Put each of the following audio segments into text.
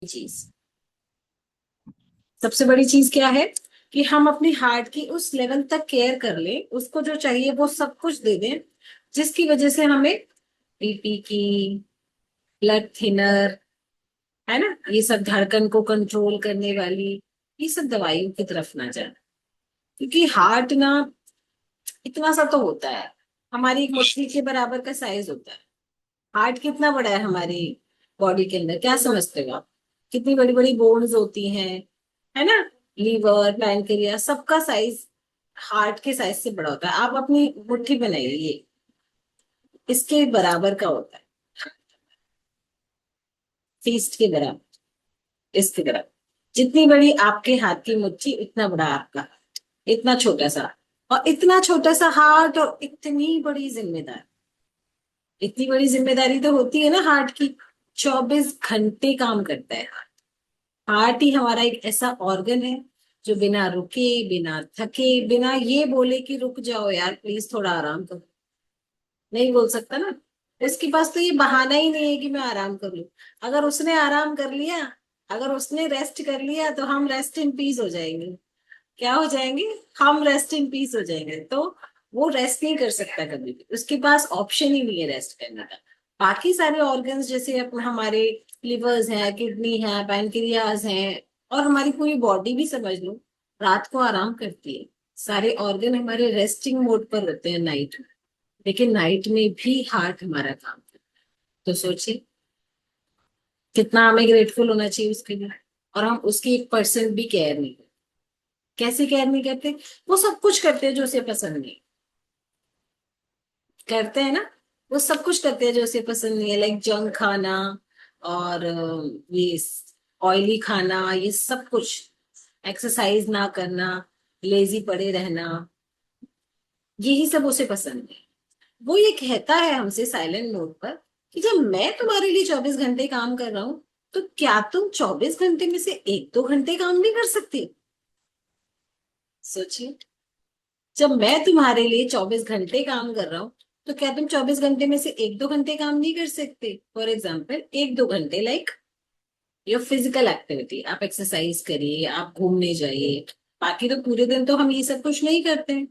चीज, सबसे बड़ी चीज क्या है कि हम अपनी हार्ट की उस लेवल तक केयर कर लें, उसको जो चाहिए वो सब कुछ दे दें, जिसकी वजह से हमें बीपी की, ब्लड थिनर, है ना, ये सब धड़कन को कंट्रोल करने वाली ये सब दवाइयों की तरफ ना जाए। क्योंकि हार्ट ना इतना सा तो होता है, हमारी एक मुट्ठी के बराबर का साइज होता है। हार्ट कितना बड़ा है हमारी बॉडी के अंदर, क्या समझते हो आप? कितनी बड़ी बड़ी बोन्स होती हैं, है ना। लीवर, पैनक्रियास, सबका साइज हार्ट के साइज से बड़ा होता है। आप अपनी मुट्ठी बनाइए, ये इसके बराबर का होता है, फीस्ट के बराबर, इसके बराबर। जितनी बड़ी आपके हाथ की मुट्ठी उतना बड़ा आपका हाथ, इतना छोटा सा। और इतना छोटा सा हार्ट और इतनी बड़ी जिम्मेदारी, इतनी बड़ी जिम्मेदारी तो होती है ना हार्ट की। 24 घंटे काम करता है हार्ट। हार्ट ही हमारा एक ऐसा ऑर्गन है जो बिना रुके, बिना थके, बिना ये बोले कि रुक जाओ यार प्लीज थोड़ा आराम करो, नहीं बोल सकता ना। उसके पास तो ये बहाना ही नहीं है कि मैं आराम कर लूं। अगर उसने आराम कर लिया, अगर उसने रेस्ट कर लिया, तो हम रेस्ट इन पीस हो जाएंगे। क्या हो जाएंगे? हम रेस्ट इन पीस हो जाएंगे। तो वो रेस्ट नहीं कर सकता कभी भी, उसके पास ऑप्शन ही नहीं है रेस्ट करने का। बाकी सारे ऑर्गन्स जैसे हमारे लिवर्स हैं, किडनी है, पैनक्रियाज हैं, और हमारी पूरी बॉडी भी समझ लो रात को आराम करती है। सारे ऑर्गन हमारे रेस्टिंग मोड पर होते हैं नाइट में, लेकिन नाइट में भी हार्ट हमारा काम करता है। तो सोचिए कितना हमें ग्रेटफुल होना चाहिए उसके लिए। और हम उसकी 1% भी केयर नहीं करते। कैसे केयर नहीं करते? वो सब कुछ करते हैं जो उसे पसंद नहीं, करते हैं ना। वो सब कुछ करते हैं जो उसे पसंद नहीं है, लाइक जंक खाना, और ये ऑयली खाना, ये सब कुछ, एक्सरसाइज ना करना, लेजी पड़े रहना, यही सब उसे पसंद है। वो ये कहता है हमसे साइलेंट मोड पर कि जब मैं तुम्हारे लिए 24 घंटे काम कर रहा हूं, तो क्या तुम 24 घंटे में से 1-2 घंटे काम नहीं कर सकती? सोचिए, जब मैं तुम्हारे लिए 24 घंटे काम कर रहा हूँ, तो क्या तुम 24 घंटे में से 1-2 घंटे काम नहीं कर सकते? फॉर एग्जाम्पल 1-2 घंटे, लाइक योर फिजिकल एक्टिविटी, आप एक्सरसाइज करिए, आप घूमने जाइए। बाकी तो पूरे दिन तो हम ये सब कुछ नहीं करते हैं।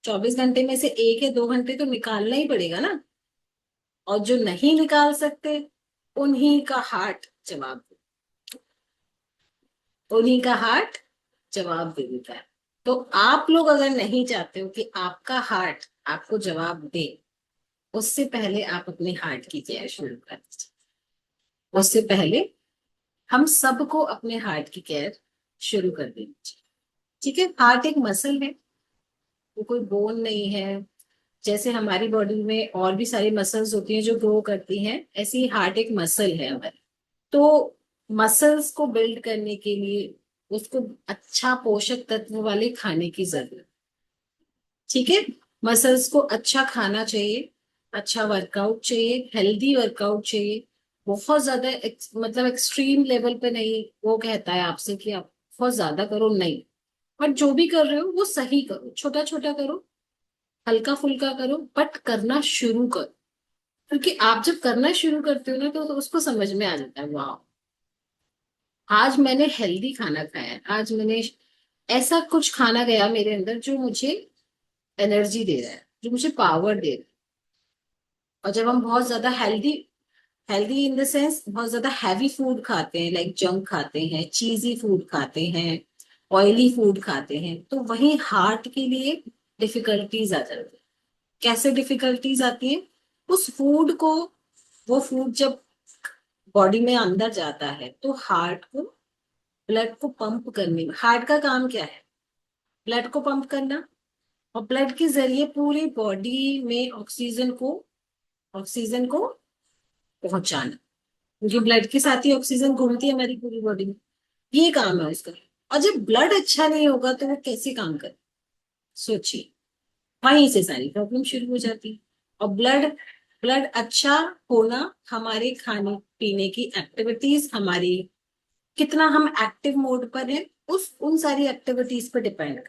24 घंटे में से 1 या 2 घंटे तो निकालना ही पड़ेगा ना। और जो नहीं निकाल सकते, उन्हीं का हार्ट जवाब, उन्हीं का हार्ट जवाब दे देता है। तो आप लोग अगर नहीं चाहते हो कि आपका हार्ट आपको जवाब दे, उससे पहले आप अपने हार्ट की केयर शुरू कर दीजिए। उससे पहले हम सबको अपने हार्ट की केयर शुरू कर देनी चाहिए। ठीक है, हार्ट एक मसल है, वो कोई बोन नहीं है। जैसे हमारी बॉडी में और भी सारी मसल्स होती हैं जो ग्रो करती हैं, ऐसी ही हार्ट एक मसल है हमारी। तो मसल्स को बिल्ड करने के लिए उसको अच्छा पोषक तत्व वाले खाने की जरूरत। ठीक है, मसल्स को अच्छा खाना चाहिए, अच्छा वर्कआउट चाहिए, हेल्दी वर्कआउट चाहिए। बहुत ज्यादा मतलब एक्सट्रीम लेवल पे नहीं, वो कहता है आपसे कि आप बहुत ज्यादा करो, नहीं। बट जो भी कर रहे हो वो सही करो, छोटा छोटा करो, हल्का फुल्का करो, बट करना शुरू करो। क्योंकि आप जब करना शुरू करते हो ना, तो उसको समझ में आ जाता है, वाह आज मैंने हेल्दी खाना खाया है, आज मैंने ऐसा कुछ खाना गया मेरे अंदर जो मुझे एनर्जी दे रहा है, जो मुझे पावर दे रहा है। और जब हम बहुत ज्यादा healthy, healthy in the sense बहुत ज्यादा हैवी फूड खाते हैं, लाइक जंक खाते हैं, चीजी फूड खाते हैं, ऑयली फूड खाते हैं, तो वही हार्ट के लिए डिफिकल्टीज आ जाती है। कैसे डिफिकल्टीज आती है? उस फूड को, वो फूड जब बॉडी में अंदर जाता है तो हार्ट को, ब्लड को पंप करने में, हार्ट का काम क्या है? ब्लड को पंप करना, और ब्लड के जरिए पूरी बॉडी में ऑक्सीजन को, ऑक्सीजन को पहुंचाना। क्योंकि ब्लड के साथ ही ऑक्सीजन घूमती है हमारी पूरी बॉडी में, ये काम है उसका। और जब ब्लड अच्छा नहीं होगा तो वो कैसे काम करे? सोचिए, वहीं से सारी प्रॉब्लम शुरू हो जाती है। और ब्लड, ब्लड अच्छा होना हमारे खाने पीने की एक्टिविटीज, हमारी कितना हम एक्टिव मोड पर है, उस उन सारी एक्टिविटीज पर डिपेंड।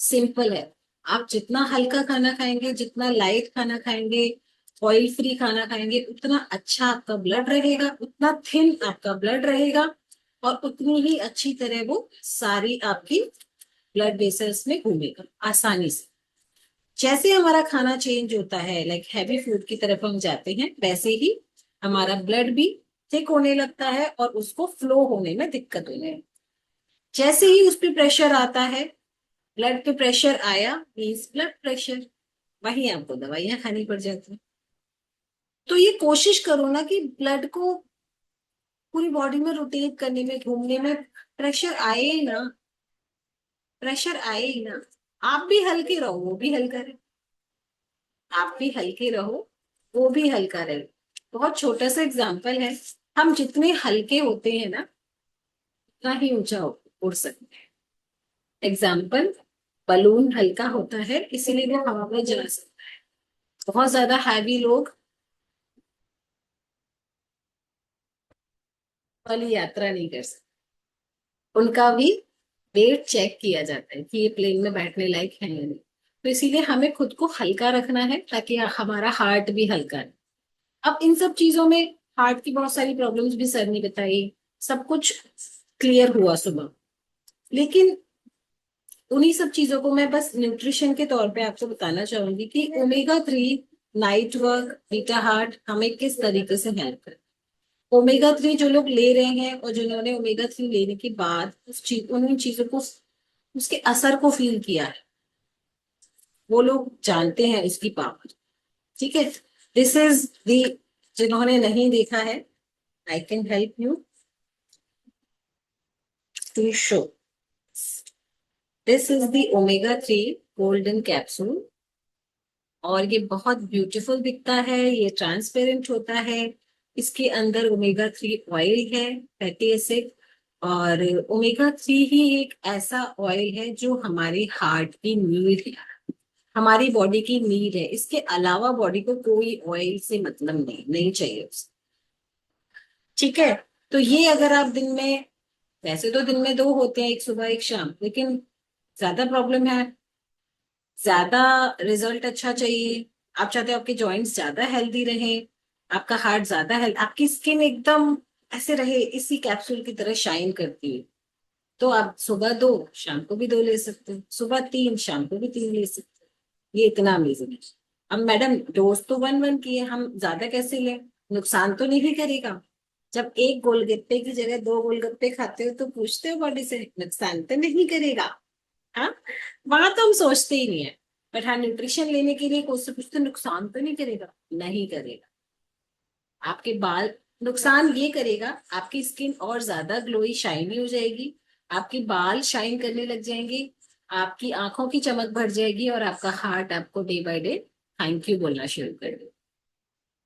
सिंपल है, आप जितना हल्का खाना खाएंगे, जितना लाइट खाना खाएंगे, ऑयल फ्री खाना खाएंगे, उतना अच्छा आपका ब्लड रहेगा, उतना थिन आपका ब्लड रहेगा, और उतनी ही अच्छी तरह वो सारी आपकी ब्लड वेसल्स में घूमेगा आसानी से। जैसे हमारा खाना चेंज होता है, लाइक हैवी फूड की तरफ हम जाते हैं, वैसे ही हमारा ब्लड भी थिक होने लगता है और उसको फ्लो होने में दिक्कत होने लगती है। जैसे ही उस पर प्रेशर आता है, ब्लड पे प्रेशर आया मीन्स ब्लड प्रेशर, वही आपको दवाइयां खानी पड़ जाती है। तो ये कोशिश करो ना कि ब्लड को पूरी बॉडी में रोटेट करने में, घूमने में प्रेशर आए ही ना, प्रेशर आए ही ना। आप भी हल्के रहो, वो भी हल्का रहे, आप भी हल्के रहो, वो भी हल्का रहे। बहुत छोटा सा एग्जाम्पल है, हम जितने हल्के होते हैं ना, उतना ही ऊंचा उड़ सकते हैं। एग्जाम्पल, बलून हल्का होता है इसीलिए वो हवा में जा सकता है। बहुत ज्यादा हैवी लोग वाली यात्रा नहीं कर सकते, उनका भी वेट चेक किया जाता है कि ये प्लेन में बैठने लायक है या नहीं। तो इसीलिए हमें खुद को हल्का रखना है ताकि हमारा हार्ट भी हल्का है। अब इन सब चीजों में हार्ट की बहुत सारी प्रॉब्लम्स भी सर ने बताई, सब कुछ क्लियर हुआ सुबह। लेकिन उन्हीं सब चीजों को मैं बस न्यूट्रिशन के तौर पे आपको बताना चाहूंगी कि omega 3, night work, beta heart हमें किस तरीके से हेल्प करे। ओमेगा 3 जो लोग ले रहे हैं और जिन्होंने ओमेगा 3 लेने के बाद उस चीज, उन चीजों को, उसके असर को फील किया है, वो लोग जानते हैं इसकी पावर। ठीक है, दिस इज दी, जिन्होंने नहीं देखा है, I can help you to show. This is the omega 3 golden capsule, और ये बहुत ब्यूटीफुल दिखता है, ये ट्रांसपेरेंट होता है। इसके अंदर ओमेगा 3 ऑयल है, फैटी एसिड। और ओमेगा 3 ही एक ऐसा ऑयल है जो हमारे हार्ट की नीड है, हमारी बॉडी की नीड है। इसके अलावा बॉडी को कोई ऑयल से मतलब नहीं, नहीं चाहिए उसे। ठीक है, तो ये अगर आप दिन में, वैसे तो दिन में 2 होते हैं, एक सुबह एक शाम, लेकिन ज्यादा प्रॉब्लम है, ज्यादा रिजल्ट अच्छा चाहिए, आप चाहते हो आपके जॉइंट्स ज्यादा हेल्दी रहे, आपका हार्ट ज्यादा हेल्थ, आपकी स्किन एकदम ऐसे रहे इसी कैप्सूल की तरह शाइन करती है, तो आप सुबह 2 शाम को भी 2 ले सकते हो, सुबह 3 शाम को भी 3 ले सकते हो। ये इतना अमेजिंग है। अब मैडम डोज तो 1-1 की है, हम ज्यादा कैसे लें, नुकसान तो नहीं करेगा। जब एक गोलगप्पे की जगह 2 गोलगप्पे खाते हो तो पूछते हो बॉडी से, नुकसान तो नहीं करेगा। हाँ, वहां तो हम सोचते ही नहीं है। बट हाँ, न्यूट्रिशन लेने के लिए कोई से पूछते नुकसान तो नहीं करेगा, नहीं करेगा। आपके बाल, नुकसान ये करेगा, आपकी स्किन और ज्यादा ग्लोई शाइनी हो जाएगी, आपके बाल शाइन करने लग जाएंगे, आपकी आंखों की चमक बढ़ जाएगी, और आपका हार्ट आपको day by day thank you बोलना शुरू कर देगा।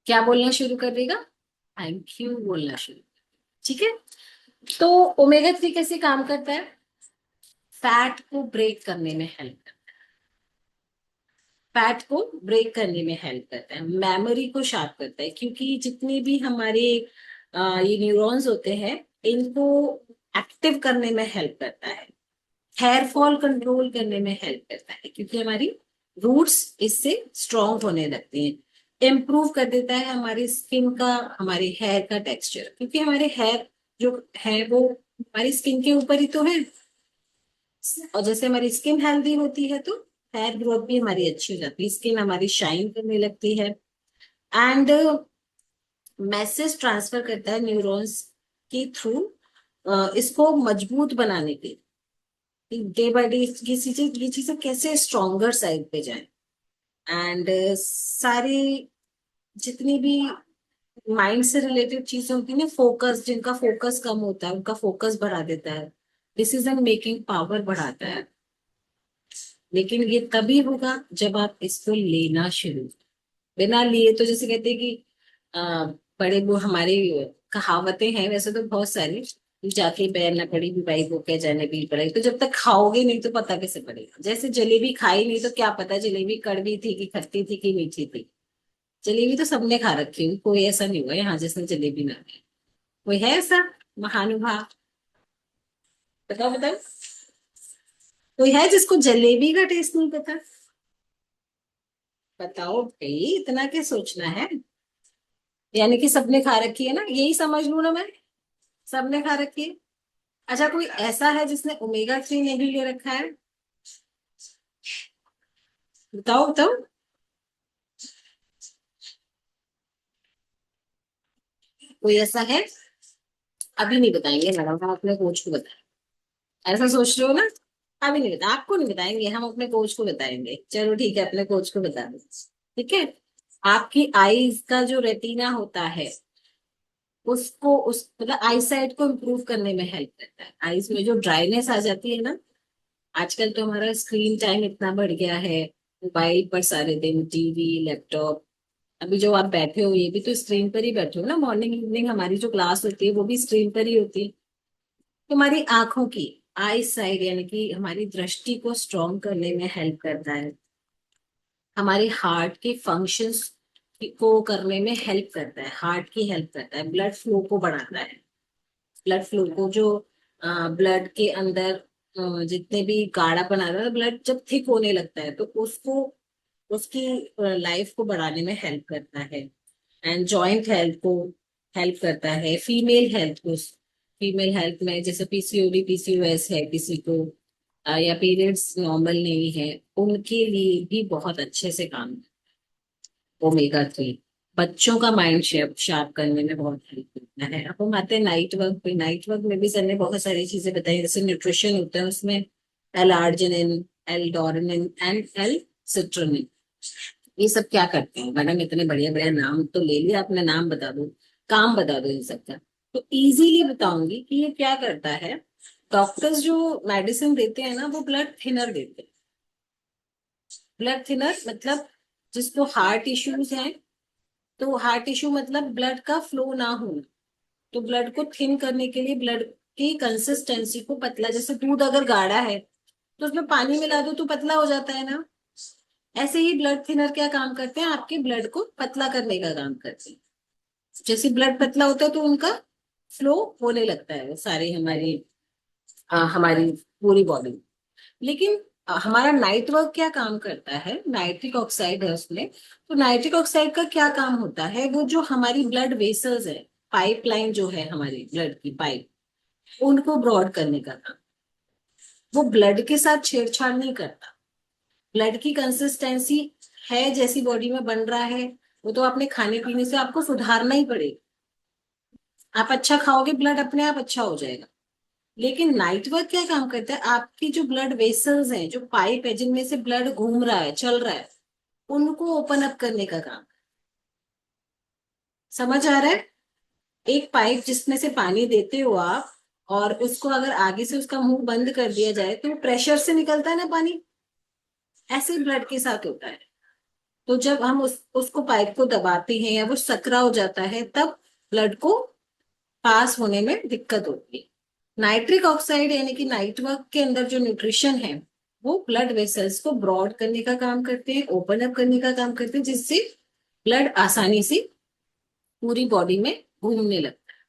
क्या बोलना शुरू कर देगा? थैंक यू बोलना शुरू। ठीक है, तो ओमेगा 3 कैसे काम करता है? फैट को ब्रेक करने में हेल्प, फैट को ब्रेक करने में हेल्प करता है, मेमोरी को शार्प करता है, क्योंकि जितने भी हमारे ये न्यूरॉन्स होते हैं, इनको एक्टिव करने में हेल्प करता है, हेयर फॉल कंट्रोल करने में हेल्प करता है, क्योंकि हमारी रूट्स इससे स्ट्रॉन्ग होने लगती हैं। इम्प्रूव कर देता है हमारी स्किन का, हमारे हेयर का टेक्सचर, क्योंकि हमारे हेयर जो है वो हमारी स्किन के ऊपर ही तो है, और जैसे हमारी स्किन हेल्दी होती है तो हेयर ग्रोथ भी हमारी अच्छी हो जाती है, स्किन हमारी शाइन करने लगती है। एंड मैसेज ट्रांसफर करता है न्यूरॉन्स के थ्रू, इसको मजबूत बनाने के, डे बाय डे ये चीजें कैसे स्ट्रॉन्गर साइड पे जाए। एंड सारी जितनी भी माइंड से रिलेटेड चीजें होती है ना, फोकस, जिनका फोकस कम होता है उनका फोकस बढ़ा देता है, डिसीजन मेकिंग पावर बढ़ाता है। लेकिन ये तभी होगा जब आप इसको लेना शुरू, बिना लिए तो जैसे कहते हैं कि बड़े वो हमारे कहावतें हैं वैसे तो बहुत सारी, जाके पैर न पड़ी भी भाई को क्या जाने भी पड़ेगी, तो जब तक खाओगे नहीं तो पता कैसे पड़ेगा। जैसे जलेबी खाई नहीं तो क्या पता जलेबी कड़वी थी कि खट्टी थी कि मीठी थी। जलेबी तो सबने खा रखी है, कोई ऐसा नहीं हुआ यहाँ जिसने जलेबी ना खाई। कोई है ऐसा महानुभाव? बताओ बताओ, कोई है जिसको जलेबी का टेस्ट नहीं पता? बताओ भाई, इतना क्या सोचना है। यानी कि सबने खा रखी है ना, यही समझ लूं ना मैं। सबने खा रखी है। अच्छा, कोई ऐसा है जिसने ओमेगा 3 नहीं ले रखा है? बताओ बताओ। कोई ऐसा है? अभी नहीं बताएंगे मैडम, हम अपने कोच को बताएंगे। ऐसा सोच रहे हो ना? अभी नहीं बता, आपको नहीं बताएंगे, हम अपने कोच को बताएंगे। चलो ठीक है, अपने कोच को बता दो। ठीक है। आपकी आईज का जो रेटिना होता है, उसको उस मतलब आई साइट को इम्प्रूव करने में हेल्प करता है। आईज में जो ड्राइनेस आ जाती है ना, आजकल तो हमारा स्क्रीन टाइम इतना बढ़ गया है। मोबाइल पर सारे दिन, टीवी, लैपटॉप। अभी जो आप बैठे हो, ये भी तो स्क्रीन पर ही बैठे हो ना। मॉर्निंग इवनिंग हमारी जो क्लास होती है वो भी स्क्रीन पर ही होती है। तो हमारी आंखों की आई साइड, यानी कि हमारी दृष्टि को स्ट्रॉन्ग करने में हेल्प करता है। हमारे हार्ट के फंक्शंस को करने में हेल्प करता है। हार्ट की हेल्प करता है, ब्लड फ्लो को बढ़ाता है। ब्लड फ्लो को जो ब्लड के अंदर जितने भी गाढ़ा बना रहा है, ब्लड जब थिक होने लगता है तो उसको, उसकी लाइफ को बढ़ाने में हेल्प करता है। एंड जॉइंट हेल्थ को हेल्प करता है। फीमेल हेल्थ को, फीमेल हेल्थ में जैसे पीसीओडी पीसीओएस है किसी को, या पीरियड्स नॉर्मल नहीं है, उनके लिए भी बहुत अच्छे से काम ओमेगा 3। बच्चों का माइंड शार्प करने में बहुत हेल्प करता है। अब हम आते हैं नाइट वर्क पे। नाइट वर्क में भी सर ने बहुत सारी चीजें बताई, जैसे न्यूट्रिशन होता है उसमें एल आर्जिनिन, एल डोरनिन एंड एल सिट्रोनिन। ये सब क्या करते हैं मैडम? इतने बढ़िया बढ़िया नाम तो ले लिया आपने, नाम बता दो, काम बता दो इन सब का। तो इजीली बताऊंगी कि ये क्या करता है। डॉक्टर्स जो मेडिसिन देते हैं ना, वो ब्लड थिनर देते हैं। ब्लड थिनर मतलब जिसको हार्ट इश्यूज हैं, तो हार्ट इशू मतलब ब्लड का फ्लो ना होना। तो ब्लड को थिन करने के लिए, ब्लड की कंसिस्टेंसी को पतला, जैसे दूध अगर गाढ़ा है तो उसमें पानी मिला दो तो पतला हो जाता है ना। ऐसे ही ब्लड थिनर क्या काम करते हैं, आपके ब्लड को पतला करने का काम करते हैं। जैसे ब्लड पतला होता है तो उनका फ्लो होने लगता है सारी हमारी पूरी बॉडी। लेकिन हमारा नाइट वर्क क्या काम करता है, नाइट्रिक ऑक्साइड है उसमें। तो नाइट्रिक ऑक्साइड का क्या काम होता है, वो जो हमारी ब्लड वेसल्स है, पाइपलाइन जो है हमारी ब्लड की पाइप, उनको ब्रॉड करने का काम। वो ब्लड के साथ छेड़छाड़ नहीं करता। ब्लड की कंसिस्टेंसी है जैसी बॉडी में बन रहा है, वो तो अपने खाने पीने से आपको सुधारना ही पड़ेगा। आप अच्छा खाओगे, ब्लड अपने आप अच्छा हो जाएगा। लेकिन नाइट वर्क क्या काम करता है, आपकी जो ब्लड वेसल्स हैं, जो पाइप है जिनमें से ब्लड घूम रहा है, चल रहा है, उनको ओपन अप करने का काम। समझ आ रहा है? एक पाइप जिसमें से पानी देते हो आप, और उसको अगर आगे से उसका मुंह बंद कर दिया जाए तो प्रेशर से निकलता है ना पानी। ऐसे ब्लड के साथ होता है। तो जब हम उसको पाइप को दबाते हैं या वो सकरा हो जाता है, तब ब्लड को पास होने में दिक्कत होती है। नाइट्रिक ऑक्साइड यानी कि नाइट वर्क के अंदर जो न्यूट्रिशन है, वो ब्लड वेसल्स को ब्रॉड करने का काम करते हैं, ओपन अप करने का काम करते हैं, जिससे ब्लड आसानी से पूरी बॉडी में घूमने लगता है।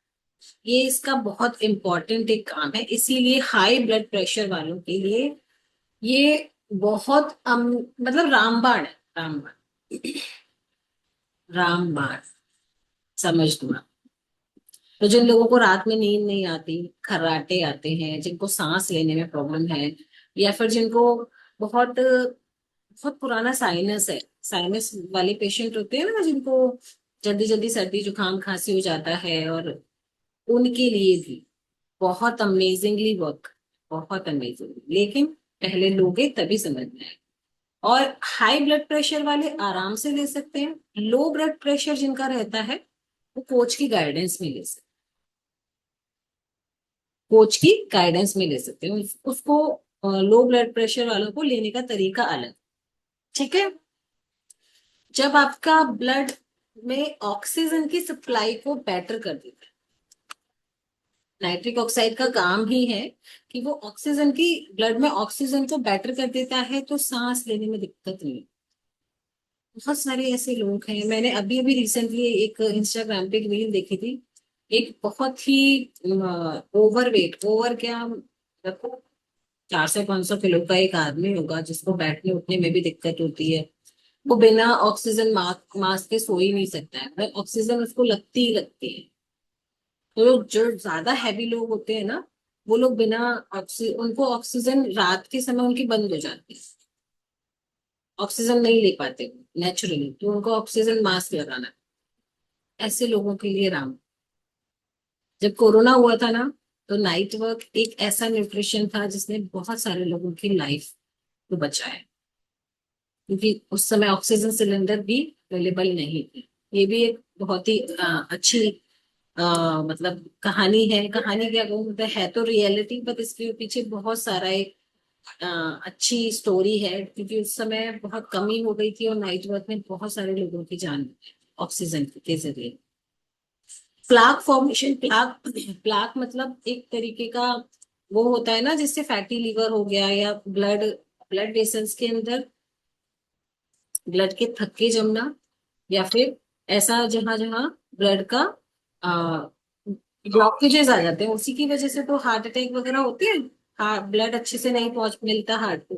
ये इसका बहुत इंपॉर्टेंट एक काम है, इसीलिए हाई ब्लड प्रेशर वालों के लिए ये बहुत मतलब रामबाण है। रामबाण, रामबाण, समझ लो आप। तो जिन लोगों को रात में नींद नहीं आती, खर्राटे आते हैं, जिनको सांस लेने में प्रॉब्लम है, या फिर जिनको बहुत बहुत पुराना साइनस है, साइनस वाले पेशेंट होते हैं ना, जिनको जल्दी जल्दी सर्दी जुकाम खांसी हो जाता है, और उनके लिए भी बहुत अमेजिंगली वर्क, बहुत अमेजिंग। लेकिन पहले लोगे तभी समझ में आए। और हाई ब्लड प्रेशर वाले आराम से ले सकते हैं। लो ब्लड प्रेशर जिनका रहता है, वो कोच की गाइडेंस में ले सकते, कोच की गाइडेंस में ले सकते हैं उसको। लो ब्लड प्रेशर वालों को लेने का तरीका अलग। ठीक है। जब आपका ब्लड में ऑक्सीजन की सप्लाई को बेटर कर देता है, नाइट्रिक ऑक्साइड का काम ही है कि वो ऑक्सीजन की, ब्लड में ऑक्सीजन को बेटर कर देता है, तो सांस लेने में दिक्कत नहीं। बहुत सारे ऐसे लोग हैं, मैंने अभी अभी रिसेंटली एक इंस्टाग्राम पे एक रील देखी थी। एक बहुत ही ओवर वेट, ओवर क्या, रखो 400-500 किलो का एक आदमी होगा, जिसको बैठने उठने में भी दिक्कत होती है। वो बिना ऑक्सीजन मास्क के सो ही नहीं सकता है, मतलब ऑक्सीजन उसको लगती ही लगती है। तो जो ज्यादा हैवी लोग होते हैं ना, वो लोग बिना उनको ऑक्सीजन रात के समय उनकी बंद हो जाती है, ऑक्सीजन नहीं ले पाते नेचुरली, तो उनको ऑक्सीजन मास्क लगाना है। ऐसे लोगों के लिए राम। जब कोरोना हुआ था ना, तो नाइट वर्क एक ऐसा न्यूट्रिशन था जिसने बहुत सारे लोगों की लाइफ को बचाया, क्योंकि उस समय ऑक्सीजन सिलेंडर भी अवेलेबल नहीं थे। ये भी एक बहुत ही अच्छी मतलब कहानी है। कहानी क्या कहूँ, मतलब है तो रियलिटी, बट इसके पीछे बहुत सारा एक अ, अच्छी स्टोरी है, क्योंकि उस समय बहुत कमी हो गई थी और नाइट वर्क में बहुत सारे लोगों की जान ऑक्सीजन के जरिए। प्लाक फॉर्मेशन, प्लाक मतलब एक तरीके का वो होता है ना, जिससे फैटी लीवर हो गया, या ब्लड ब्लड वेसल्स के अंदर ब्लड के थक्के जमना, या फिर ऐसा जहां जहां ब्लड का ब्लॉकेजेस आ जाते हैं, उसी की वजह से तो हार्ट अटैक वगैरह होते हैं। हाँ, ब्लड अच्छे से नहीं पहुंच मिलता हार्ट को,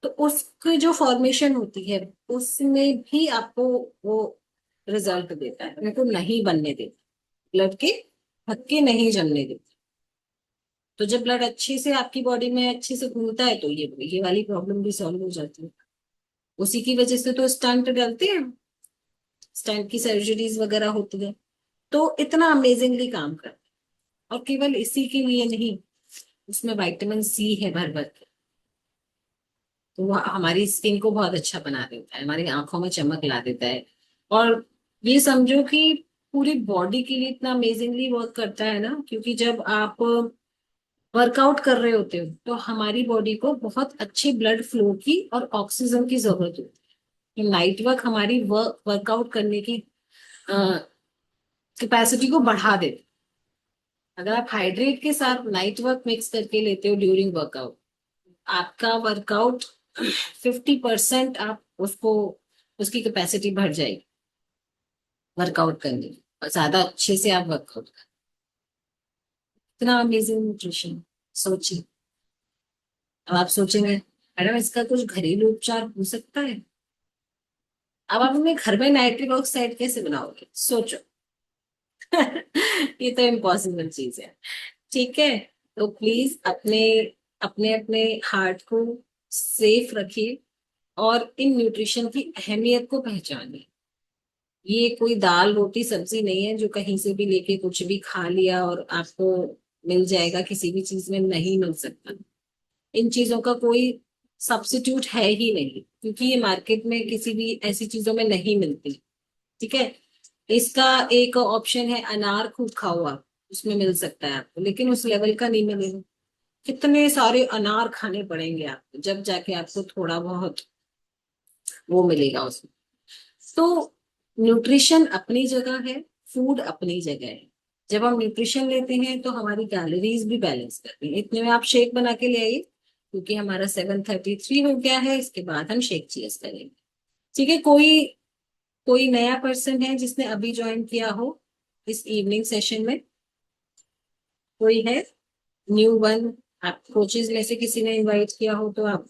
तो उसकी जो फॉर्मेशन होती है, उसमें भी आपको वो रिजल्ट देता है, उनको नहीं बनने देता, ब्लड के थक्के नहीं जमने देता। तो जब ब्लड अच्छे से आपकी बॉडी में अच्छे से घूमता है, तो ये वाली प्रॉब्लम भी सॉल्व हो जाती है। उसी की वजह से तो स्टंट डलते हैं, स्टंट की सर्जरीज वगैरह होती है। तो इतना अमेजिंगली काम करता है, और केवल इसी के लिए नहीं, उसमें विटामिन सी है भर भर के। तो वो हमारी स्किन को बहुत अच्छा बना देता है, हमारी आंखों में चमक ला देता है। और ये समझो कि पूरी बॉडी के लिए इतना अमेजिंगली वर्क करता है ना, क्योंकि जब आप वर्कआउट कर रहे होते हो, तो हमारी बॉडी को बहुत अच्छी ब्लड फ्लो की और ऑक्सीजन की जरूरत होती है। नाइट वर्क हमारी वर्कआउट करने की कैपेसिटी को बढ़ा देते। अगर आप हाइड्रेट के साथ नाइट वर्क मिक्स करके लेते हो ड्यूरिंग वर्कआउट, आपका वर्कआउट 50% आप उसको उसकी कैपेसिटी बढ़ जाएगी वर्कआउट करने की, और ज्यादा अच्छे से आप वर्कआउट कर। इतना अमेजिंग न्यूट्रिशन, सोचिए। अब आप सोचेंगे, मैडम इसका कुछ घरेलू उपचार हो सकता है? अब आप अपने घर में नाइट्रिक ऑक्साइड कैसे बनाओगे, सोचो। ये तो इम्पॉसिबल चीज है। ठीक है, तो प्लीज अपने अपने अपने हार्ट को सेफ रखिए, और इन न्यूट्रिशन की अहमियत को पहचानिए। ये कोई दाल रोटी सब्जी नहीं है जो कहीं से भी लेके कुछ भी खा लिया और आपको मिल जाएगा, किसी भी चीज में नहीं मिल सकता। इन चीजों का कोई सब्स्टिट्यूट है ही नहीं, क्योंकि ये मार्केट में किसी भी ऐसी चीजों में नहीं मिलती। ठीक है, इसका एक ऑप्शन है अनार खूब खाओ आप, उसमें मिल सकता है आपको, लेकिन उस लेवल का नहीं मिलेगा। कितने सारे अनार खाने पड़ेंगे आपको, जब जाके आपको थोड़ा बहुत वो मिलेगा उसमें। तो न्यूट्रिशन अपनी जगह है, फूड अपनी जगह है। जब हम न्यूट्रिशन लेते हैं तो हमारी कैलोरीज भी बैलेंस करती है। इतने में आप शेक बना के ले आइए, क्योंकि हमारा 7:33 हो गया है, इसके बाद हम शेक चीज करेंगे। ठीक है, कोई कोई नया पर्सन है जिसने अभी ज्वाइन किया हो इस इवनिंग सेशन में? कोई है न्यू वन? आप कोचेज में से किसी ने इनवाइट किया हो तो आप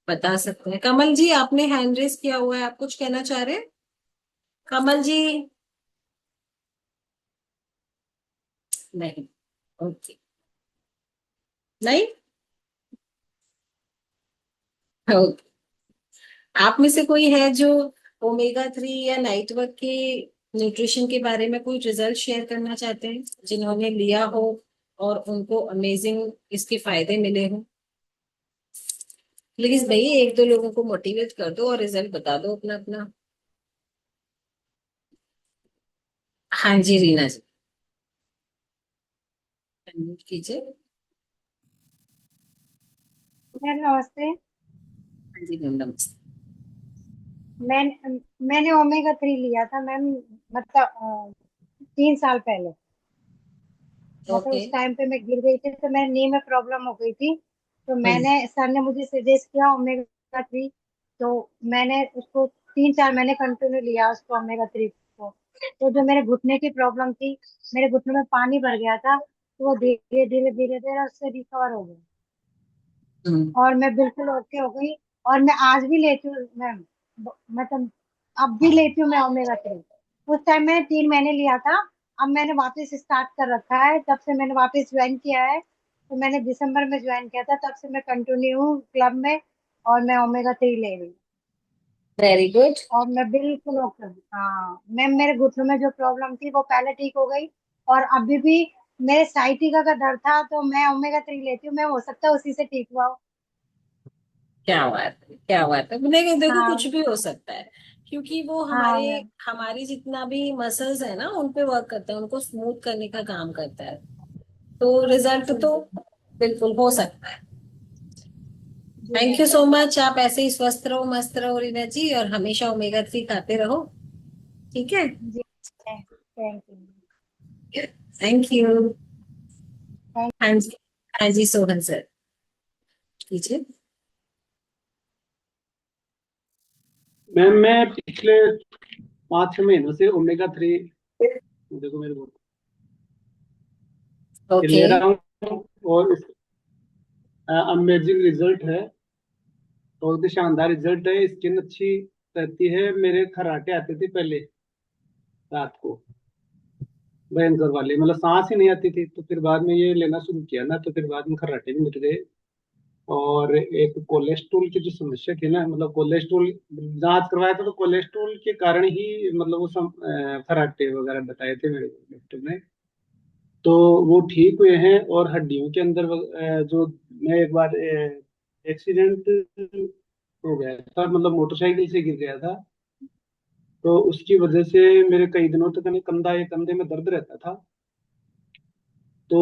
बता सकते हैं। कमल जी, आपने हैंड रेस किया हुआ है, आप कुछ कहना चाह रहे हैं? कमल जी? नहीं? ओके। नहीं? ओके। आप में से कोई है जो ओमेगा 3 या नाइट वर्क के न्यूट्रिशन के बारे में कोई रिजल्ट शेयर करना चाहते हैं, जिन्होंने लिया हो और उनको अमेजिंग इसके फायदे मिले हो? प्लीज भाई, एक दो लोगों को मोटिवेट कर दो और रिजल्ट बता दो अपना अपना। हाँ जी, रीना जी, अनम्यूट कीजिए। मैम नमस्ते। हाँ जी मैम, नमस्ते। मैं मैंने ओमेगा 3 लिया था मैम, मतलब 3 साल पहले। मतलब ओके। उस टाइम पे मैं गिर गई थी, तो मैं नी में प्रॉब्लम हो गई थी। तो हम्म। मैंने सर ने मुझे सजेस्ट किया ओमेगा 3। तो मैंने उसको 3 4 महीने कंटिन्यू लिया उसको ओमेगा 3 को। तो जो मेरे घुटने की प्रॉब्लम थी, मेरे घुटने में पानी भर गया था, तो वो धीरे धीरे धीरे धीरे उससे रिकवर हो गई। हम्म। और मैं बिल्कुल ओके हो गई। और मैं आज भी लेती हूँ मैम। मतलब अब भी लेती हूँ मैं ओमेगा 3। उस टाइम मैंने 3 महीने लिया था, अब मैंने वापस स्टार्ट कर रखा है, तब से मैंने वापस ज्वाइन किया है। तो मैंने दिसंबर में ज्वाइन किया था, तब से मैं कंटिन्यू हूँ क्लब में, और मैं ओमेगा 3 ले रही हूँ। Very good. और मैं बिल्कुल ओके हूँ। हाँ, मैं मेरे घुटनों में जो प्रॉब्लम थी वो पहले ठीक हो गई, और अभी भी मेरे साइटिका का दर्द था, तो मैं ओमेगा 3 लेती हूँ, मैं हो सकता है उसी से ठीक हुआ हो। क्या बात है, क्या बात है। देखो देखो, कुछ हाँ। भी हो सकता है, क्योंकि वो हाँ हमारे मैम। हमारी जितना भी मसल्स है ना, उन पे वर्क करता है, उनको स्मूथ करने का काम करता है। तो रिजल्ट जी तो जी। बिल्कुल हो सकता है। जी thank you ma'am. So much. आप ऐसे ही स्वस्थ रहो, मस्त रहो रीना जी, और हमेशा ओमेगा 3 खाते रहो। ठीक है। जी। Thank you. Thank you. Thank हाँ जी। हाँ जी, सोहन सर कीजिए। मैम मैं पिछले 5-6 महीनों से ओमेगा 3 देखो मेरे को ये ओके। ले रहा हूँ, और अमेजिंग रिजल्ट है। बहुत ही शानदार रिजल्ट है। स्किन अच्छी रहती है। मेरे खर्राटे आते थे पहले रात को, भयंकर वाले, मतलब सांस ही नहीं आती थी। तो फिर बाद में ये लेना शुरू किया ना, तो फिर बाद में खर्राटे भी मिट गए। और एक कोलेस्ट्रॉल की जो समस्या थी ना, मतलब कोलेस्ट्रॉल जांच करवाया था, तो कोलेस्ट्रॉल के कारण ही मतलब वो खर्राटे वगैरह बताए थे मेरे डॉक्टर ने। तो वो ठीक हुए हैं। और हड्डियों के अंदर जो मैं एक बार एक्सीडेंट हो गया था, मतलब मोटरसाइकिल से गिर गया था। तो उसकी वजह से मेरे कई दिनों तक नहीं, कंधे में दर्द रहता था। तो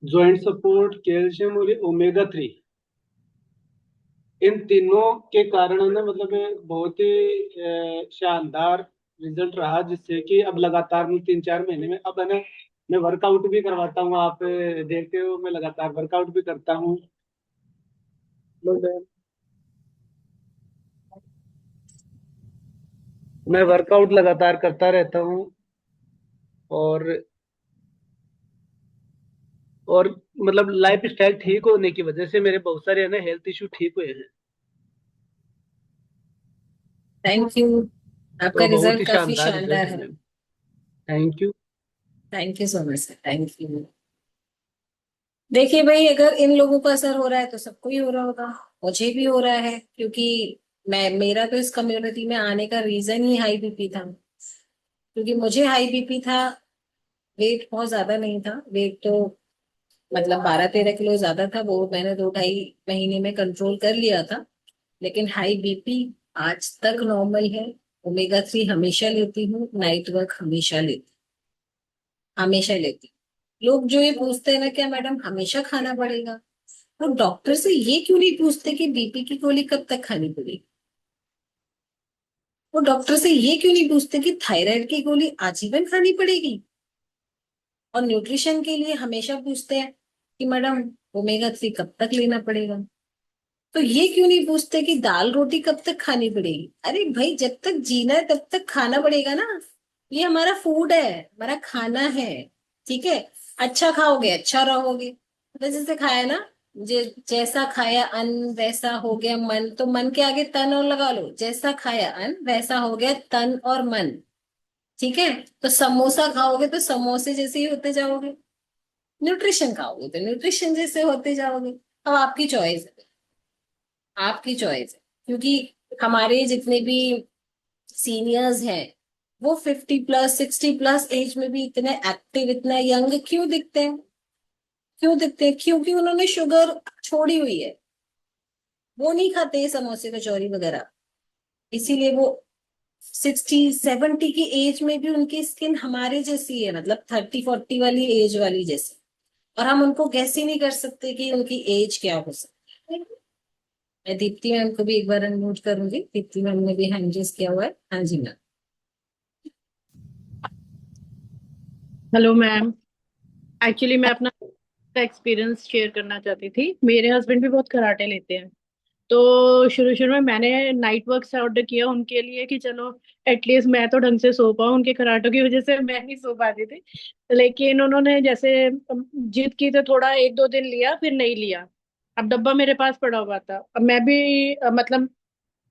जॉइंट सपोर्ट, कैल्शियम और ओमेगा 3, इन तीनों के कारण है ना, मतलब बहुत ही शानदार रिजल्ट रहा, जिससे कि अब लगातार मैं 3-4 महीने में अब है ना, मैं वर्कआउट भी करवाता हूँ। आप देखते हो मैं लगातार वर्कआउट भी करता हूँ। मतलब मैं वर्कआउट लगातार करता रहता हूँ। और और मतलब लाइफ स्टाइल ठीक होने की वजह से मेरे बहुत सारे है ना हेल्थ इशू ठीक हुए हैं। Thank you. आपका तो बहुत ही रिजल्ट काफी शानदार शानदार रिजल्ट है है। Ma'am. Thank you. Thank you so much sir, thank you. देखिए भाई, अगर इन लोगों को असर हो रहा है तो सबको ही हो रहा होगा। मुझे भी हो रहा है, क्योंकि मेरा तो इस कम्युनिटी में आने का रीजन ही हाई बीपी था। क्योंकि मुझे हाई बीपी था। वेट बहुत ज्यादा नहीं था, वेट तो मतलब 12-13 किलो ज्यादा था, वो मैंने 2-2.5 महीने में कंट्रोल कर लिया था। लेकिन हाई बीपी आज तक नॉर्मल है। ओमेगा 3 हमेशा लेती हूँ, नाइट वर्क हमेशा लेती हमेशा लेती हूँ। लोग जो ये पूछते हैं ना, क्या मैडम हमेशा खाना पड़ेगा, तो डॉक्टर से ये क्यों नहीं पूछते कि बीपी की गोली कब तक खानी पड़ेगी। वो डॉक्टर से ये क्यों नहीं पूछते कि थायराइड की गोली आजीवन खानी पड़ेगी। और न्यूट्रिशन के लिए हमेशा पूछते हैं कि मैडम ओमेगा 3 कब तक लेना पड़ेगा। तो ये क्यों नहीं पूछते कि दाल रोटी कब तक खानी पड़ेगी। अरे भाई, जब तक जीना है तब तक खाना पड़ेगा ना। ये हमारा फूड है, हमारा खाना है। ठीक है। अच्छा खाओगे अच्छा रहोगे। तो जैसे खाया ना, जैसा खाया अन्न वैसा हो गया मन, तो मन के आगे तन और लगा लो, जैसा खाया अन्न वैसा हो गया तन और मन। ठीक है। तो समोसा खाओगे तो समोसे जैसे ही होते जाओगे, न्यूट्रिशन खाओगे तो न्यूट्रिशन जैसे होते जाओगे। अब आपकी चॉइस है, आपकी चॉइस है। क्योंकि हमारे जितने भी सीनियर्स हैं, वो 50+, 60+ एज में भी इतने एक्टिव, इतना यंग क्यों दिखते हैं। क्यों दिखते हैं? क्योंकि उन्होंने शुगर छोड़ी हुई है। वो नहीं खाते ये समोसे कचौरी वगैरह। इसीलिए वो 60-70 की एज में भी उनकी स्किन हमारे जैसी है, मतलब 30-40 वाली एज वाली जैसी। और हम उनको गैस ही नहीं कर सकते कि उनकी एज क्या हो सकती है। मैं दीप्ति मैम को भी एक बार अनम्यूट करूंगी। दीप्ति मैम ने भी हैंड रेज किया हुआ है। हाँ जी मैम। Hello ma'am. एक्चुअली मैं अपना एक्सपीरियंस शेयर करना चाहती थी। मेरे हस्बैंड भी बहुत कराटे लेते हैं। तो शुरू शुरू में मैंने नाइट वर्क से ऑर्डर किया उनके लिए कि चलो एटलीस्ट मैं तो ढंग से सो पाऊँ। उनके कराटों की वजह से मैं नहीं सो पाती थी। लेकिन उन्होंने जैसे जिद की तो थोड़ा 1-2 दिन लिया, फिर नहीं लिया। अब डब्बा मेरे पास पड़ा हुआ था। अब मैं भी मतलब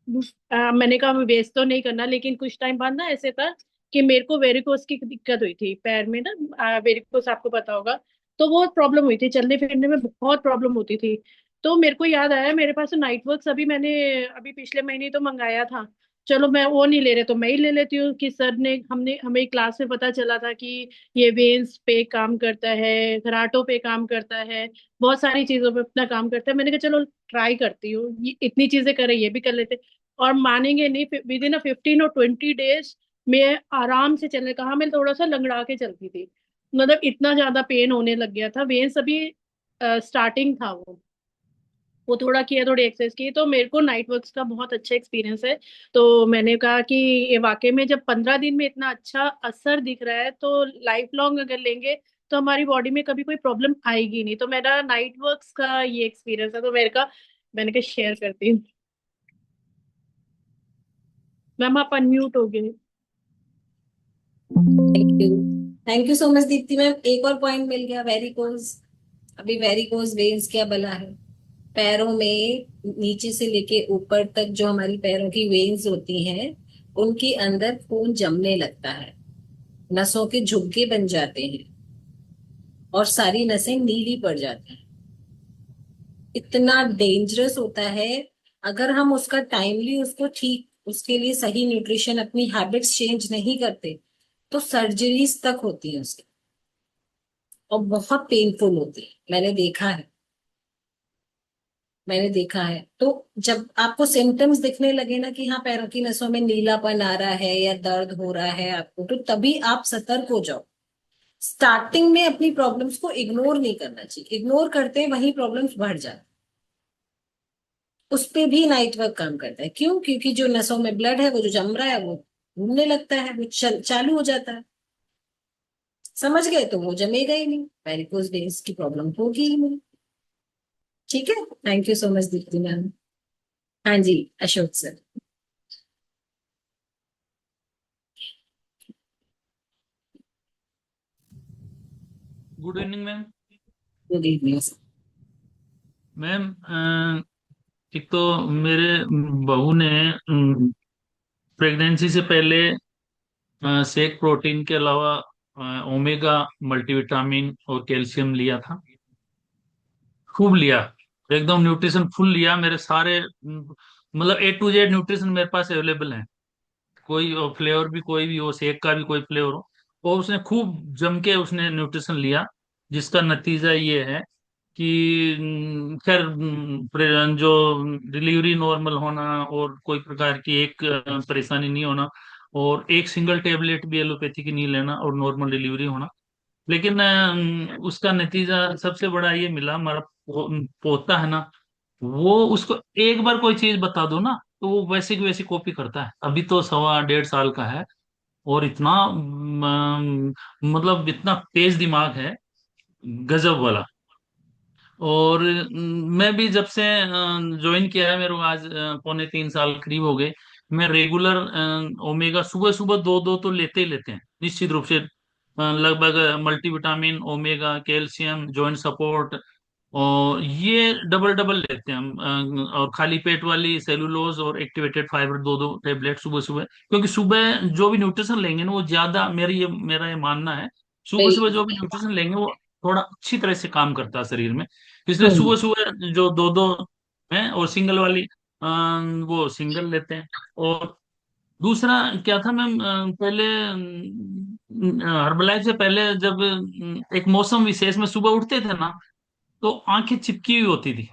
मैंने कहा वेस्ट तो नहीं करना, लेकिन कुछ टाइम बाद ना ऐसे था कि मेरे को वेरिकोस की दिक्कत हुई थी पैर में ना, वेरिकोस आपको पता होगा। तो वो प्रॉब्लम हुई थी, चलने फिरने में बहुत प्रॉब्लम होती थी। तो मेरे को याद आया मेरे पास नाइट वर्क्स अभी मैंने अभी पिछले महीने ही तो मंगाया था। चलो मैं वो नहीं ले रहे तो मैं ही ले लेती हूँ, कि सर ने हमने हमें क्लास में पता चला था कि ये वेन्स पे काम करता है, घराटों पे काम करता है, बहुत सारी चीजों पे अपना काम करता है। मैंने कहा चलो ट्राई करती हूँ, ये इतनी चीजें करे ये भी कर लेते। और मानेंगे नहीं, विद इन 15 और 20 डेज मैं आराम से चलने, कहा मैं थोड़ा सा लंगड़ा के चलती थी, मतलब इतना ज्यादा पेन होने लग गया था। वेन्स अभी स्टार्टिंग था वो थोड़ा किया, थोड़ी एक्सरसाइज की, तो मेरे को नाइट वर्क्स का बहुत अच्छा एक्सपीरियंस है। तो मैंने कहा कि ये वाकई में जब 15 दिन में इतना अच्छा असर दिख रहा है तो लाइफ लॉन्ग अगर लेंगे तो हमारी बॉडी में कभी कोई प्रॉब्लम आएगी नहीं। तो मेरा नाइट वर्क्स का ये एक्सपीरियंस है, तो मैंने कहा शेयर करती हूँ। मैम आप अनम्यूट हो गए। Thank you so much Deepti ma'am, एक और पॉइंट मिल गया, वेरिकोज। अभी वेरिकोज वेन्स क्या बला है, पैरों में नीचे से लेके ऊपर तक जो हमारी पैरों की वेन्स होती हैं, उनके अंदर खून जमने लगता है, नसों के झुग्गे बन जाते हैं और सारी नसें नीली पड़ जाती हैं। इतना डेंजरस होता है। अगर हम उसका टाइमली उसको ठीक, उसके लिए सही न्यूट्रिशन, अपनी हैबिट्स चेंज नहीं करते, तो सर्जरीज तक होती है उसकी, और बहुत पेनफुल होती है। मैंने देखा है। तो जब आपको सिम्टम्स दिखने लगे ना कि हाँ पैरों की नसों में नीलापन आ रहा है या दर्द हो रहा है आपको, तो तभी आप सतर्क हो जाओ। स्टार्टिंग में अपनी प्रॉब्लम्स को इग्नोर नहीं करना चाहिए, इग्नोर करते हैं वही प्रॉब्लम्स बढ़ जाती। उस पे भी नाइट वर्क काम करता है। क्यों? क्योंकि जो नसों में ब्लड है, वो जो जम रहा है वो घूमने लगता है, वो चालू हो जाता है। समझ गए? तो वो जमेगा ही नहीं, वेरिकोज वेन्स की प्रॉब्लम होगी ही नहीं। ठीक है, thank you so much Deepti ma'am. हाँ जी, Ashok sir. Good evening ma'am. Good evening. Ma'am एक तो मेरे बहू ने प्रेगनेंसी से पहले शेक प्रोटीन के अलावा ओमेगा मल्टीविटामिन और कैल्शियम लिया था, खूब लिया, एकदम न्यूट्रिशन फुल लिया। मेरे सारे मतलब A to Z न्यूट्रिशन मेरे पास अवेलेबल है। कोई फ्लेवर भी, कोई भी हो, शेक का भी कोई फ्लेवर हो, और उसने खूब जम के उसने न्यूट्रिशन लिया, जिसका नतीजा ये है कि खैर जो डिलीवरी नॉर्मल होना और कोई प्रकार की एक परेशानी नहीं होना, और एक सिंगल टेबलेट भी एलोपैथी की नहीं लेना, और नॉर्मल डिलीवरी होना। लेकिन उसका नतीजा सबसे बड़ा ये मिला, हमारा पोता है ना, वो उसको एक बार कोई चीज बता दो ना तो वो वैसे की वैसी कॉपी करता है। अभी तो 1.5 1.5 साल का है, और इतना मतलब इतना तेज दिमाग है, गजब वाला। और मैं भी जब से ज्वाइन किया है, मेरे को आज 2.25 3 साल करीब हो गए। मैं रेगुलर ओमेगा सुबह सुबह दो दो तो लेते ही लेते हैं निश्चित रूप से, लगभग multivitamin, omega, calcium, joint support, और ये डबल डबल लेते हैं हम। और खाली पेट वाली सेलुलोज और एक्टिवेटेड फाइबर दो दो टेबलेट सुबह सुबह, क्योंकि सुबह जो भी न्यूट्रिशन लेंगे ना वो ज्यादा, मेरा ये मानना है, सुबह सुबह जो भी बिल्कुल। न्यूट्रिशन लेंगे वो थोड़ा अच्छी तरह से काम करता है शरीर में। इसलिए हम्म। सुबह सुबह जो दो दो है, और सिंगल वाली वो सिंगल लेते हैं। और दूसरा क्या था मैम, पहले हर्बलाइफ से पहले जब एक मौसम विशेष में सुबह उठते थे ना, तो आंखें चिपकी हुई होती थी।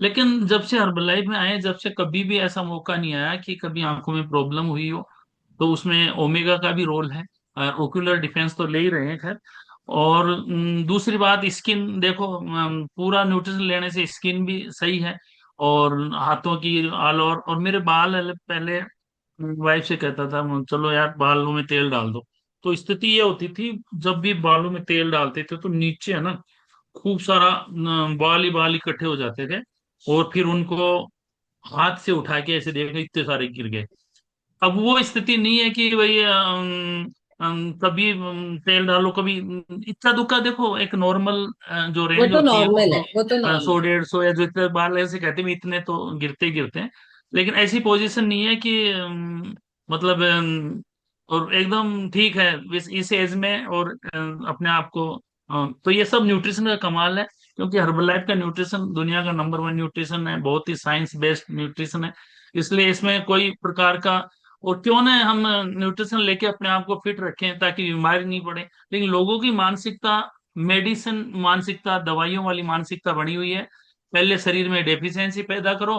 लेकिन जब से हर्बलाइफ में आए, जब से कभी भी ऐसा मौका नहीं आया कि कभी आंखों में प्रॉब्लम हुई हो। तो उसमें ओमेगा का भी रोल है, ओक्यूलर डिफेंस तो ले ही रहे हैं खैर। और दूसरी बात, स्किन देखो, पूरा न्यूट्रिशन लेने से स्किन भी सही है, और हाथों की आल, और मेरे पहले वाइफ से कहता था चलो यार बालों में तेल डाल दो। तो स्थिति ये होती थी, जब भी बालों में तेल डालते थे तो नीचे है ना खूब सारा बाल ही बाल इकट्ठे हो जाते थे, और फिर उनको हाथ से उठा के ऐसे देखो इतने सारे गिर गए। अब वो स्थिति नहीं है कि भाई कभी तेल डालो, कभी इतना दुखा। देखो एक नॉर्मल जो वो रेंज तो होती है वो नॉर्मल है, तो वो तो नॉर्मल। 100 150 या जो इतने बाल ऐसे कहते हैं इतने तो गिरते ही गिरते हैं। लेकिन ऐसी पोजीशन नहीं है कि मतलब और एकदम ठीक है इस एज में और अपने आप को तो ये सब न्यूट्रिशन का कमाल है, क्योंकि हर्बल का न्यूट्रिशन दुनिया का नंबर 1 न्यूट्रिशन है, बहुत ही साइंस बेस्ड न्यूट्रिशन है। इसलिए इसमें कोई प्रकार का, और क्यों ना हम न्यूट्रिशन लेके अपने आप को फिट रखें ताकि बीमारी नहीं पड़े। लेकिन लोगों की मानसिकता, मेडिसिन मानसिकता, दवाइयों वाली मानसिकता बनी हुई है। पहले शरीर में डेफिशिएंसी पैदा करो,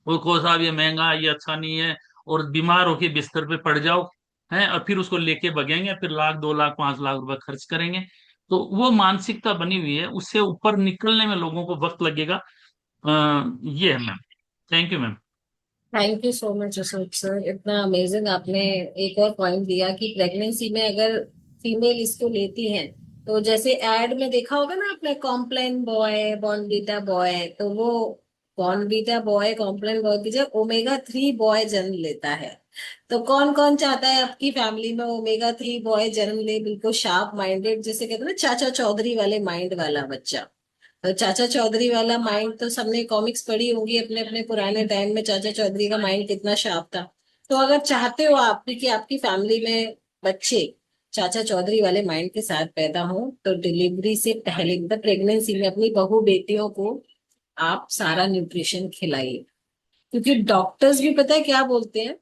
उसको साहब ये महंगा, ये अच्छा नहीं है, और बीमार होके बिस्तर पे पड़ जाओ हैं, और फिर उसको लेके भगेंगे, फिर लाख 2 लाख 5 लाख रुपए खर्च करेंगे। तो वो मानसिकता बनी हुई है, उससे ऊपर निकलने में लोगों को वक्त लगेगा। ये है ma'am. Thank you ma'am. Thank you so much Ashok sir, इतना अमेजिंग आपने एक और पॉइंट दिया कि प्रेगनेंसी में अगर फीमेल इसको लेती हैं, तो जैसे एड में देखा होगा ना आपने, कॉम्प्लान बॉय बॉर्नवीटा बॉय, तो वो बॉर्नवीटा बॉय कॉम्प्लान बॉय की जगह ओमेगा 3 बॉय जन्म लेता है। तो कौन कौन चाहता है आपकी फैमिली में ओमेगा 3 बॉय जन्म ले, बिल्कुल शार्प माइंडेड, जैसे कहते हैं ना चाचा चौधरी वाले माइंड वाला बच्चा। तो चाचा चौधरी वाला माइंड, तो सबने कॉमिक्स पढ़ी होंगी अपने अपने पुराने टाइम में, चाचा चौधरी का माइंड कितना शार्प था। तो अगर चाहते हो आप भी कि आपकी फैमिली में बच्चे चाचा चौधरी वाले माइंड के साथ पैदा हो, तो डिलीवरी से पहले मतलब प्रेगनेंसी में अपनी बहू बेटियों को आप सारा न्यूट्रिशन खिलाइए। क्योंकि डॉक्टर्स भी पता है क्या बोलते हैं,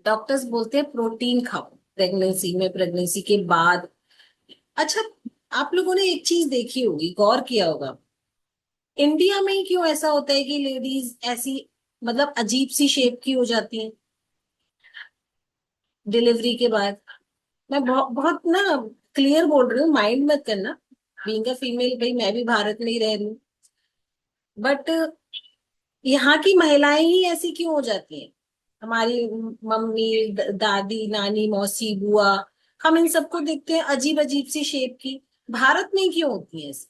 डॉक्टर्स बोलते हैं प्रोटीन खाओ प्रेगनेंसी में, प्रेगनेंसी के बाद। अच्छा, आप लोगों ने एक चीज देखी होगी, गौर किया होगा, इंडिया में ही क्यों ऐसा होता है कि लेडीज ऐसी मतलब अजीब सी शेप की हो जाती हैं डिलीवरी के बाद। मैं बहुत बहुत ना क्लियर बोल रही हूँ, माइंड मत करना, बीइंग अ फीमेल भाई मैं भी भारत में ही रह रही हूँ, बट यहाँ की महिलाएं ही ऐसी क्यों हो जाती हैं। हमारी मम्मी दादी नानी मौसी बुआ, हम इन सबको देखते हैं अजीब अजीब सी शेप की, भारत में ही क्यों होती है ऐसी।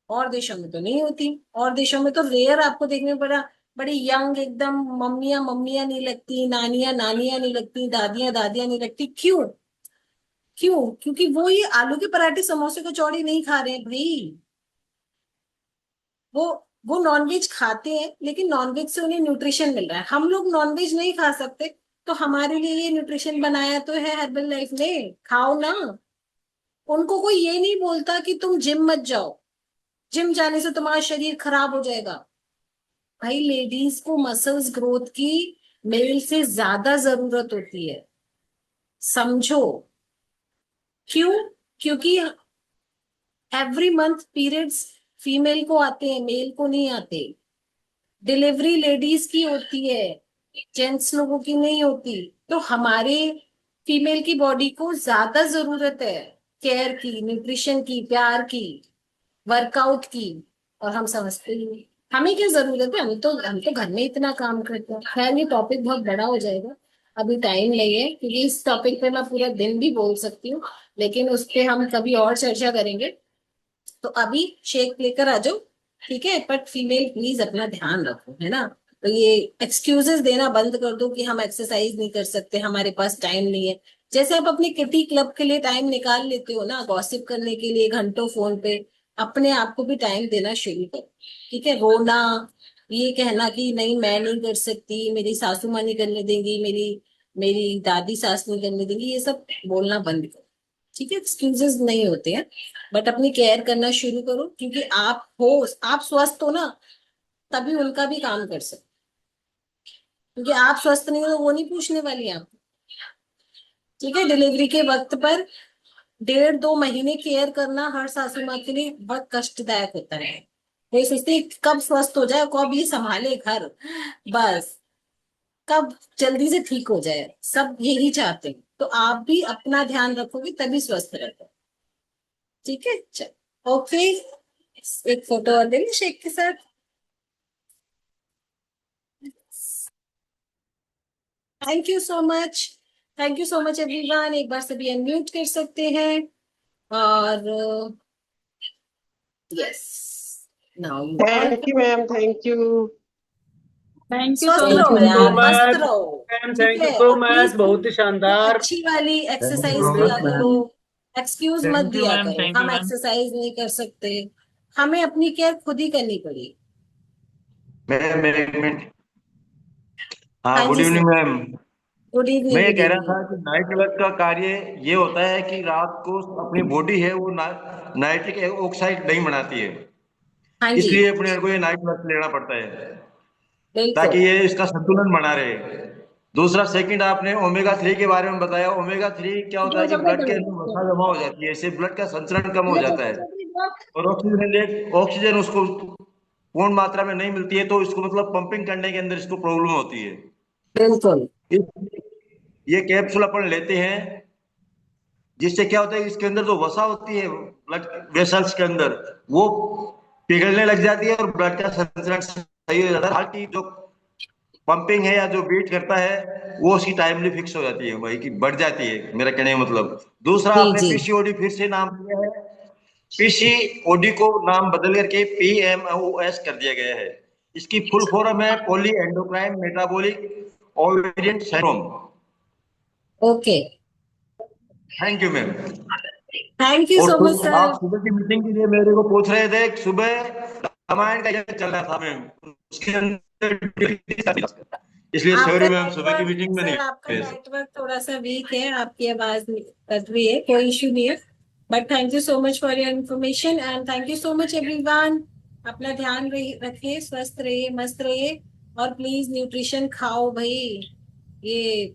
और देशों में तो नहीं होती, और देशों में तो रेयर आपको देखने को बड़ा बड़ी यंग एकदम मम्मियां मम्मियां नहीं लगती, नानियां नानियां नहीं लगती, दादियां दादियां नहीं लगती। क्यों? क्यों? क्योंकि वो ये आलू के पराठे समोसे कचौड़ी नहीं खा रहे हैं भाई। वो वो नॉनवेज खाते हैं, लेकिन नॉनवेज से उन्हें न्यूट्रिशन मिल रहा है। हम लोग नॉनवेज नहीं खा सकते, तो हमारे लिए ये न्यूट्रिशन बनाया तो है हर्बल लाइफ ने, खाओ ना। उनको कोई ये नहीं बोलता कि तुम जिम मत जाओ, जिम जाने से तुम्हारा शरीर खराब हो जाएगा। भाई लेडीज को मसल्स ग्रोथ की मेल से ज्यादा जरूरत होती है, समझो। क्यों? क्योंकि एवरी मंथ पीरियड्स फीमेल को आते हैं, मेल को नहीं आते। डिलीवरी लेडीज की होती है, जेंट्स लोगों की नहीं होती। तो हमारे फीमेल की बॉडी को ज्यादा जरूरत है केयर की, न्यूट्रिशन की, प्यार की, वर्कआउट की। और हम समझते ही नहीं, हमें क्या जरूरत है, हम तो घर में इतना काम करते हैं। खैर ये टॉपिक बहुत बड़ा हो जाएगा, अभी टाइम नहीं है, क्योंकि इस टॉपिक पे मैं पूरा दिन भी बोल सकती हूँ, लेकिन उस पे हम कभी और चर्चा करेंगे। तो अभी शेक लेकर आ जाओ, ठीक है, बट फीमेल प्लीज अपना ध्यान रखो, है ना। तो ये एक्सक्यूजेस देना बंद कर दो कि हम एक्सरसाइज नहीं कर सकते, हमारे पास टाइम नहीं है। जैसे आप अपने किटी क्लब के लिए टाइम निकाल लेते हो ना, गॉसिप करने के लिए घंटों फोन पे, अपने आप को भी टाइम देना शुरू करो। ठीक है, रोना, ये कहना कि नहीं मैं नहीं कर सकती, मेरी सासू माँ नहीं करने देंगी, मेरी मेरी दादी सास नहीं करने देंगी, ये सब बोलना बंद करो। ठीक है, एक्सक्यूजेस नहीं होते हैं, बट अपनी केयर करना शुरू करो, क्योंकि आप हो, आप स्वस्थ हो ना, तभी उनका भी काम कर सकते। क्योंकि आप स्वस्थ नहीं हो तो वो नहीं पूछने वाली आप। ठीक है, डिलीवरी के वक्त पर 1.5-2 महीने केयर करना हर सासू माँ के लिए बहुत कष्टदायक होता है। वो सोचते हैं कब स्वस्थ हो जाए, कब ये संभाले घर, बस कब जल्दी से ठीक हो जाए, सब यही चाहते हैं। तो आप भी अपना ध्यान रखोगे तभी स्वस्थ रहते हो। ठीक है, चल ओके, एक फोटो और ले शेक के साथ। Thank you so much, thank you so much everyone. एक बार सभी अनम्यूट कर सकते हैं, और yes, now you all thank you ma'am, thank you. Thank you सो स्वस्थ थैंक रहो यू मच। सो यार, मस्त मच रहो। मैम, ठीक थैंक यू है, सो और मच, प्लीज बहुत ही कोई शानदार। अच्छी वाली थैंक यू एक्सरसाइज सो दिया मच करो, मैम। एक्सक्यूज मत थैंक यू दिया मैम। करो थैंक यू हम मैम। एक्सरसाइज नहीं कर सकते। हमें अपनी केयर खुद ही करनी पड़ी। मैम एक मिनट। हाँ, हाँ गुड जी इवनिंग सर। मैम। गुड मैं इवनिंग, ये गुड कह रहा था इवनिंग। कि नाइट वर्क का कार्य ये होता है कि रात को अपनी बॉडी है वो नाइट्रिक ऑक्साइड नहीं बनाती है, हाँ जी, इसलिए अपने को ये नाइट वर्क लेना पड़ता है ताकि बिल्कुल। ये इसका संतुलन बना रहे। दूसरा, सेकंड, आपने ओमेगा 3 के बारे में बताया। ओमेगा 3 क्या होता है कि ब्लड के अंदर वसा जमा हो जाती है, इससे ब्लड का संचरण कम हो जाता है और ऑक्सीजन उसको पूर्ण मात्रा में नहीं मिलती है, तो इसको मतलब पंपिंग करने के अंदर इसको प्रॉब्लम होती है। बिल्कुल। ये कैप्सूल अपन लेते हैं, जिससे क्या होता है इसके अंदर जो वसा होती है ब्लड वेसल्स के अंदर, वो पिघलने लग जाती है और ब्लड का संचरण सही हो जाता है। हार्ट की जो पंपिंग है या जो बीट करता है वो उसकी टाइमली फिक्स हो जाती है, वही की बढ़ जाती है, मेरा कहने का मतलब। दूसरा, जी आपने जी। पीसीओडी फिर से नाम लिया है। पीसीओडी को नाम बदल करके पीएमओएस कर दिया गया है। इसकी फुल फॉर्म है poly endocrine metabolic ovarian syndrome. Okay. Thank you ma'am. Thank you और सो मच आप सर। सुबह की मीटिंग के लिए मेरे को पूछ रहे थे, सुबह रामायण का यह चल रहा था मैम, उसके अंदर इसलिए आपका सॉरी मैम, सुबह की नेटवर्क मीटिंग में नहीं सर, आपका गए। नेटवर्क थोड़ा सा वीक है, आपकी आवाज कट रही है, कोई इशू नहीं है। But thank you so much for your information and thank you so much everyone. अपना ध्यान रखिए, स्वस्थ रहिए, मस्त रहिए, और प्लीज न्यूट्रिशन खाओ भाई। ये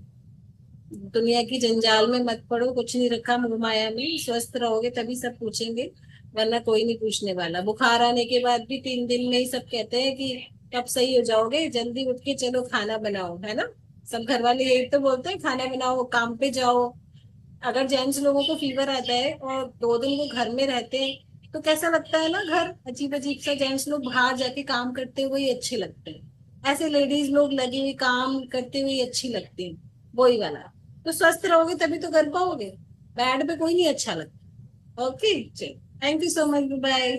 दुनिया की जंजाल में मत पड़ो, कुछ नहीं रखा मोह माया में। स्वस्थ रहोगे तभी सब पूछेंगे, वरना कोई नहीं पूछने वाला। बुखार आने के बाद भी 3 दिन में ही सब कहते हैं कि कब सही हो जाओगे, जल्दी उठ के चलो खाना बनाओ, है ना। सब घर वाले यही तो बोलते हैं, खाना बनाओ, काम पे जाओ। अगर जेंट्स लोगों को फीवर आता है और 2 दिन वो घर में रहते हैं तो कैसा लगता है ना, घर अजीब अजीब सा। जेंट्स लोग बाहर जाके काम करते हुए ही अच्छे लगते हैं, ऐसे लेडीज लोग लगी हुई काम करते हुए ही अच्छी लगती हैं, वही वाला। तो स्वस्थ रहोगे तभी तो कर पाओगे, बेड पे कोई नहीं अच्छा लगता। ओके, चलो, thank you so much, bye.